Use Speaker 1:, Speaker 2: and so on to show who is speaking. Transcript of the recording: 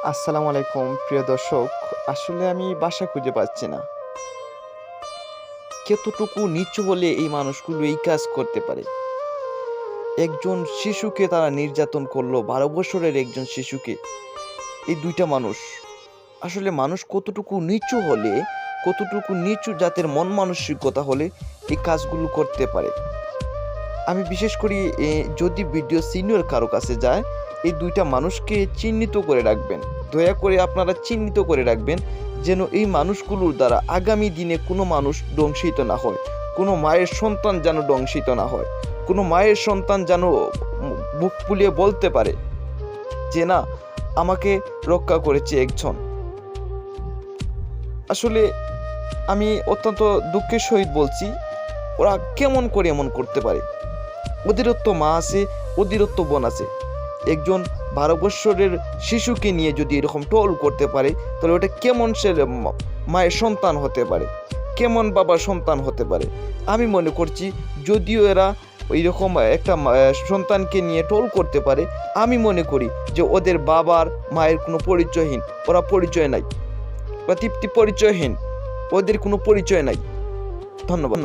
Speaker 1: আসসালামু আলাইকুম প্রিয় দর্শক। আসলে আমি বাসা খুঁজে পাচ্ছি না। কতটুকু নিচু হলে এই মানুষগুলো এই কাজ করতে পারে? একজন শিশুকে তারা নির্যাতন করলো, 12 বছরের একজন শিশুকে। এই দুইটা মানুষ, আসলে মানুষ কতটুকু নিচু হলে, কতটুকু নিচু জাতের মন মানসিকতা হলে এই কাজগুলো করতে পারে? আমি বিশেষ করি যদি ভিডিও সিনিয়র কারো কাছে যায়, এই দুইটা মানুষকে চিহ্নিত করে রাখবেন। দয়া করে আপনারা চিহ্নিত করে রাখবেন, যেন এই মানুষগুলোর দ্বারা আগামী দিনে কোনো মানুষ দংশিত না হয়, কোনো মায়ের সন্তান যেন দংশিত না হয়, কোনো মায়ের সন্তান যেন বুক ফুলিয়ে বলতে পারে যে না, আমাকে রক্ষা করেছে একজন। আসলে আমি অত্যন্ত দুঃখের সহিত বলছি, ওরা কেমন করে এমন করতে পারে? ওদেরও তো মা আছে, ওদেরও তো বোন আছে। একজন 12 বৎসরের শিশুকে নিয়ে যদি এরকম টোল করতে পারে, তাহলে ওটা কেমন সে মায়ের সন্তান হতে পারে, কেমন বাবার সন্তান হতে পারে? আমি মনে করছি, যদিও এরা ওইরকম একটা সন্তানকে নিয়ে টোল করতে পারে, আমি মনে করি যে ওদের বাবার মায়ের কোনো পরিচয়হীন, ওরা পরিচয় নাই, ওরা তৃপ্তি পরিচয়হীন, ওদের কোনো পরিচয় নাই। ধন্যবাদ।